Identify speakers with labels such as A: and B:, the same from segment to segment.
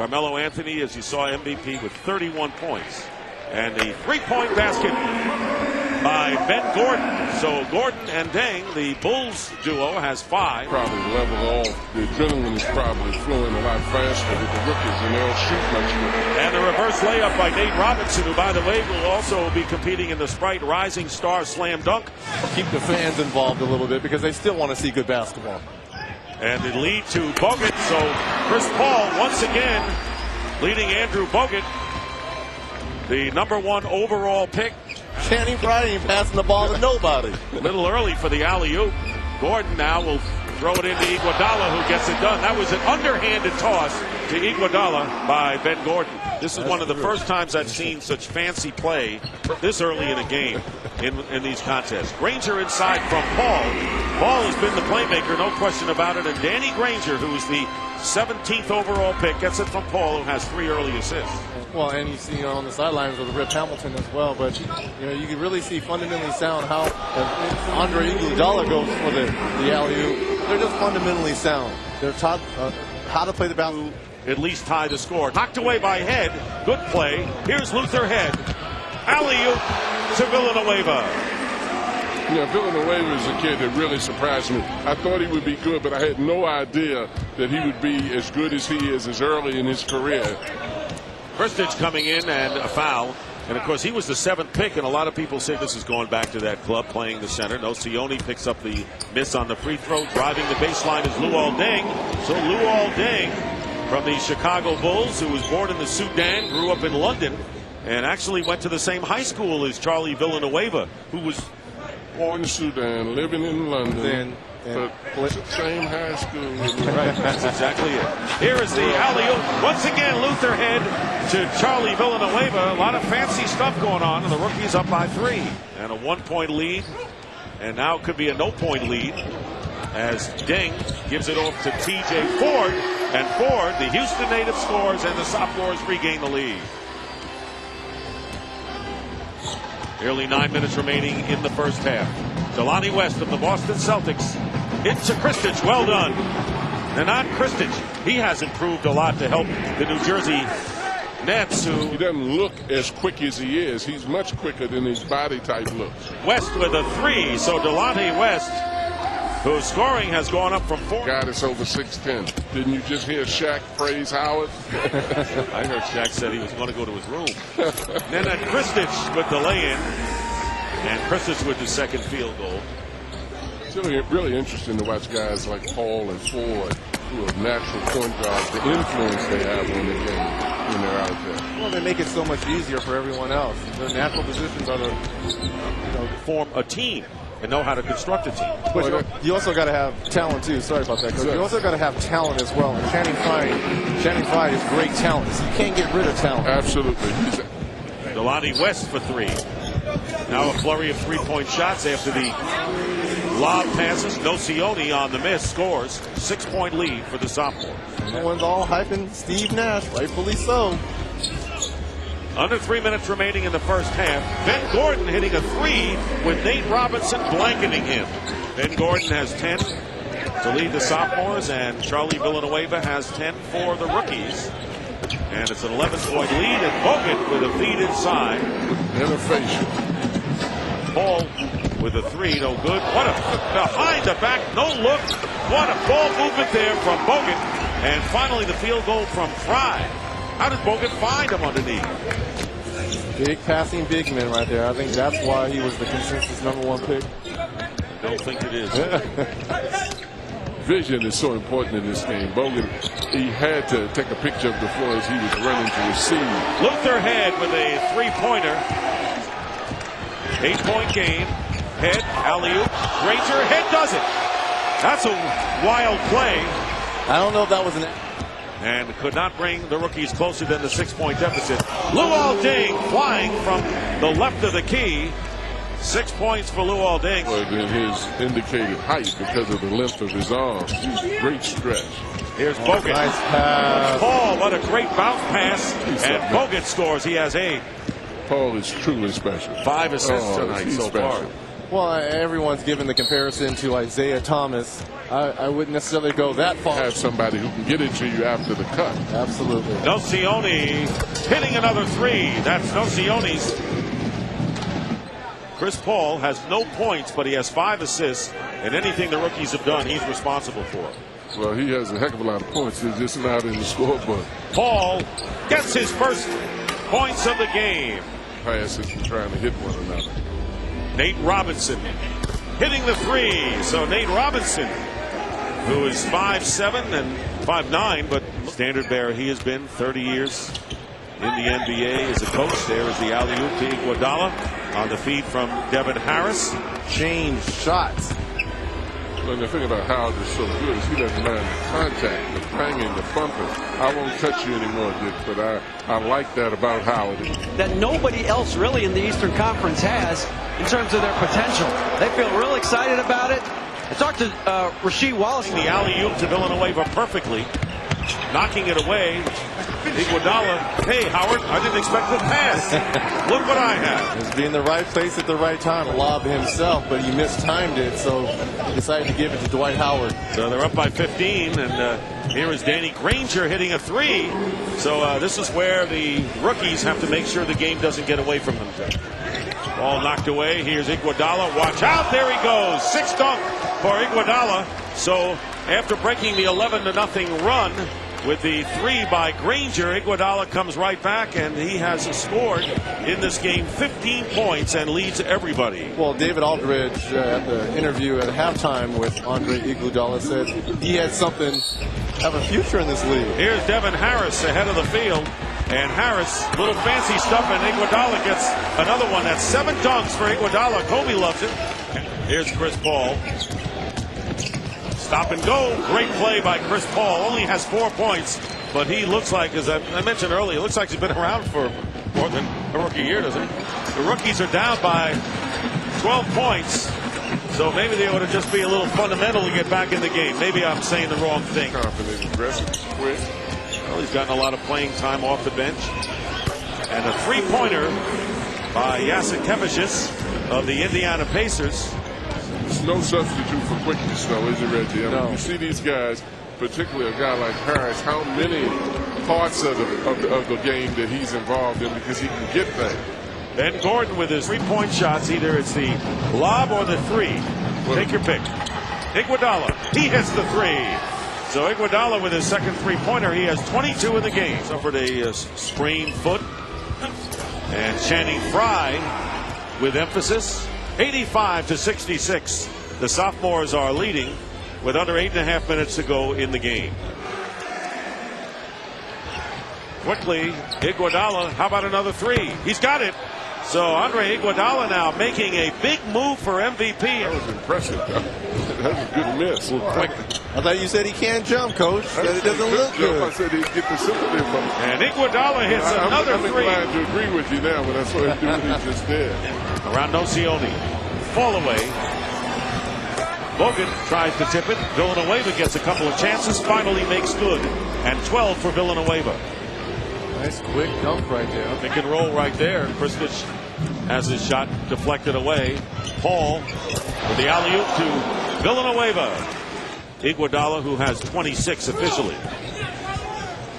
A: Carmelo Anthony, as you saw, MVP with 31 points. And the three-point basket by Ben Gordon. So Gordon and Deng, the Bulls duo, has 5.
B: Probably level off. The adrenaline is probably flowing a lot faster with the rookies, and they'll shoot much more.
A: And the reverse layup by Nate Robinson, who, by the way, will also be competing in the Sprite Rising Star Slam Dunk.
C: Keep the fans involved a little bit because they still want to see good basketball.
A: And the lead to Bogut. So Chris Paul once again leading Andrew Bogut, the #1 overall pick.
C: Channing Frye ain't passing the ball to nobody.
A: A little early for the alley-oop. Gordon now will throw it into Iguodala, who gets it done. That was an underhanded toss to Iguodala by Ben Gordon. This is one of the first times I've seen such fancy play this early in a game in these contests. Granger inside from Paul. Paul has been the playmaker, no question about it. And Danny Granger, who is the 17th overall pick, gets it from Paul, who has 3 early assists.
C: Well, and you see on the sidelines with Rip Hamilton as well, but you can really see fundamentally sound how Andre Iguodala goes for the alley-oop. They're just fundamentally sound. They're taught how to play the basketball.
A: At least tie the score. Knocked away by Head. Good play. Here's Luther Head. Alley-oop to Villanueva.
B: Yeah, Villanueva is a kid that really surprised me. I thought he would be good, but I had no idea that he would be as good as he is as early in his career.
A: Kristich coming in and a foul. And, of course, he was the 7th pick, and a lot of people say this is going back to that club playing the center. No시오니 picks up the miss on the free throw. Driving the baseline is Luol Deng. So Luol Deng from the Chicago Bulls, who was born in the Sudan, grew up in London, and actually went to the same high school as Charlie Villanueva, who was
B: born in Sudan, living in London. But same high school.
A: Right, that's exactly it. Here is the alley-oop. Once again, Luther Head to Charlie Villanueva. A lot of fancy stuff going on, and the rookie's up by 3. And a 1-point lead. And now it could be a no-point lead as Deng gives it off to T.J. Ford. And Ford, the Houston native, scores, and the Sophomores regain the lead. Nearly 9 minutes remaining in the first half. Delonte West of the Boston Celtics into Kristich. Well done. And on Kristich, he has improved a lot to help the New Jersey Nets, who
B: he doesn't look as quick as he is. He's much quicker than his body type looks.
A: West with a 3. So Delonte West, whose scoring has gone up from 4.
B: God, it's over 6'10". Didn't you just hear Shaq praise Howard?
A: I heard Shaq said he was going to go to his room. Then at Kristich with the lay-in. And Kristich with the second field goal.
B: It's really interesting to watch guys like Paul and Ford, who are natural point guards, the influence they have on the game when they're out there.
C: Well, they make it so much easier for everyone else. Their natural positions are to
A: form a team and know how to construct a team.
C: But you also got to have talent too. Sorry about that, Coach. You also got to have talent as well. And Channing Frye is great talent. So you can't get rid of talent.
B: Absolutely.
A: Delonte West for 3. Now a flurry of 3-point shots after the lob passes. No시오니 on the miss scores. 6-point lead for the Sophomores.
C: Everyone's all hyping Steve Nash, rightfully so.
A: Under 3 minutes remaining in the first half. Ben Gordon hitting a 3 with Nate Robinson blanketing him. Ben Gordon has 10 to lead the Sophomores, and Charlie Villanueva has 10 for the rookies. And it's an 11-point lead, and Bogut with a feed inside.
B: Innovation.
A: Paul with a 3, no good. What a behind the back, no look. What a ball movement there from Bogut. And finally the field goal from Frye. How did Bogut find him underneath?
C: Big passing big man right there. I think that's why he was the consensus #1 pick.
A: I don't think it is.
B: Vision is so important in this game. Bogut, he had to take a picture of the floor as he was running to receive.
A: Luther Head with a 3-pointer. 8-point game. Head, alley-oop. Granger, Head does it. That's a wild play.
C: I don't know if that was an...
A: And could not bring the rookies closer than the 6-point deficit. Luol Deng flying from the left of the key. 6 points for Luol Deng.
B: Well, then his indicated height because of the length of his arms. Great stretch.
A: Here's Bogut.
C: Nice pass.
A: Paul, what a great bounce pass. And Bogut scores. He has 8.
B: Paul is truly special.
A: 5 assists tonight so far.
C: Well, everyone's given the comparison to Isaiah Thomas. I wouldn't necessarily go that far.
B: Have somebody who can get it to you after the cut.
C: Absolutely.
A: No시오니 hitting another three. That's No시oni's. Chris Paul has no points, but he has 5 assists, and anything the rookies have done, he's responsible for.
B: Well, he has a heck of a lot of points. They're just not in the scoreboard.
A: Paul gets his first points of the game.
B: Passes and trying to hit one another.
A: Nate Robinson hitting the three. So Nate Robinson, who is 5'7" and 5'9", but standard bearer he has been 30 years in the NBA as a coach. There is the alley-oop to Iguodala on the feed from Devin Harris.
C: Change shots.
B: Well, the thing about Howard is so good is he doesn't mind the contact, the banging, the bumping. I won't touch you anymore, Dick, but I like that about Howard.
D: That nobody else really in the Eastern Conference has in terms of their potential. They feel real excited about it. I talked to Rasheed Wallace.
A: The alley-oop to Villanueva perfectly, knocking it away. Iguodala, hey Howard, I didn't expect the pass. Look what I have.
C: He's being in the right place at the right time. Lob himself, but he mistimed it, so he decided to give it to Dwight Howard.
A: So they're up by 15, and here is Danny Granger hitting a three. So this is where the rookies have to make sure the game doesn't get away from them. Ball knocked away. Here's Iguodala. Watch out. There he goes. 6 dunk for Iguodala. So after breaking the 11-0 run with the three by Granger, Iguodala comes right back, and he has scored in this game 15 points and leads everybody.
C: Well, David Aldridge at the interview at halftime with Andre Iguodala said he had something, have a future in this league.
A: Here's Devin Harris ahead of the field. And Harris, little fancy stuff, and Iguodala gets another one. That's 7 dunks for Iguodala. Kobe loves it. Here's Chris Paul. Stop and go. Great play by Chris Paul. Only has 4 points, but he looks like, as I mentioned earlier, looks like he's been around for more than a rookie year, doesn't he? The rookies are down by 12 points, so maybe they ought to just be a little fundamental to get back in the game. Maybe I'm saying the wrong thing.
B: Confident, aggressive, quick.
A: Well, he's gotten a lot of playing time off the bench. And a three-pointer by Ya시kevi추스 of the Indiana Pacers.
B: It's no substitute for quickness, though, is it, Reggie? I mean, you see these guys, particularly a guy like Harris, how many parts of the game that he's involved in because he can get there.
A: Ben Gordon with his three-point shots. Either it's the lob or the three. Take your pick. Iguodala, he hits the three. So Iguodala with his second three-pointer, he has 22 in the game. Suffered a sprained foot. And Channing Frye with emphasis. 85-66. The sophomores are leading with under 8.5 minutes to go in the game. Quickly, Iguodala, how about another three? He's got it. So Andre Iguodala now making a big move for MVP.
B: That was impressive. That was a good miss.
A: Quick.
C: I thought you said he can't jump, Coach. That it doesn't look good.
B: I said he'd get the sympathy from him.
A: And Iguodala hits another three.
B: I'm inclined to agree with you now, but that's what I do what he just did.
A: Around No시오니. Fall away. Bogut tries to tip it. Villanueva gets a couple of chances. Finally makes good. And 12 for Villanueva.
C: Nice quick dunk right there.
A: Pick and roll right there. Kristich has his shot deflected away. Paul with the alley-oop to Villanueva. Iguodala, who has 26 officially.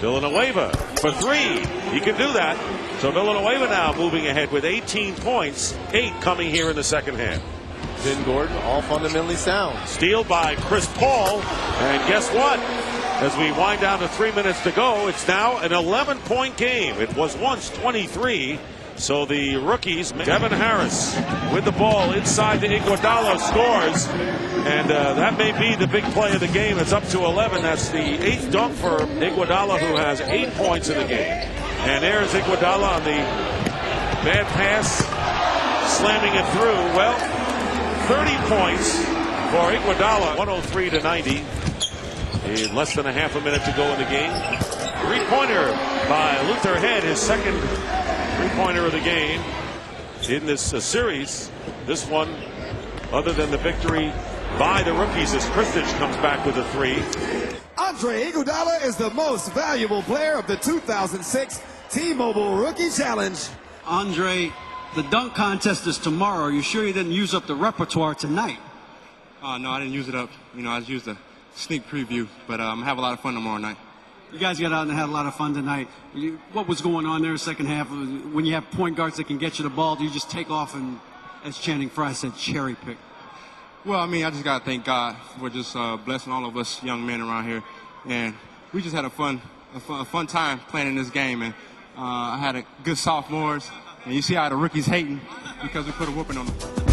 A: Villanueva for three. He can do that. So Villanueva now moving ahead with 18 points. 8 coming here in the second half.
C: Ben Gordon, all fundamentally sound.
A: Steal by Chris Paul. And guess what? As we wind down to 3 minutes to go, it's now an 11-point game. It was once 23. So the rookies, Devin Harris with the ball inside the Iguodala scores. And that may be the big play of the game. It's up to 11. That's the 8th dunk for Iguodala, who has 8 points in the game. And there's Iguodala on the bad pass, slamming it through. Well, 30 points for Iguodala, 103-90. In less than a half a minute to go in the game. Three-pointer by Luther Head, his second three-pointer of the game in this series. This one, other than the victory by the rookies, as Kristich comes back with a three.
E: Andre Iguodala is the most valuable player of the 2006 T-Mobile Rookie Challenge.
D: Andre
F: The dunk contest is tomorrow. Are you sure you didn't use up the repertoire tonight?
G: No, I didn't use it up. You know, I just used a sneak preview, but I'm gonna have a lot of fun tomorrow night.
F: You guys got out and had a lot of fun tonight. What was going on there in the second half? When you have point guards that can get you the ball, do you just take off and, as Channing Frye said, cherry pick?
G: Well, I mean, I just gotta thank God for just blessing all of us young men around here, and we just had a fun time playing in this game, and I had a good sophomores, and you see how the rookies hating because we put a whooping on them.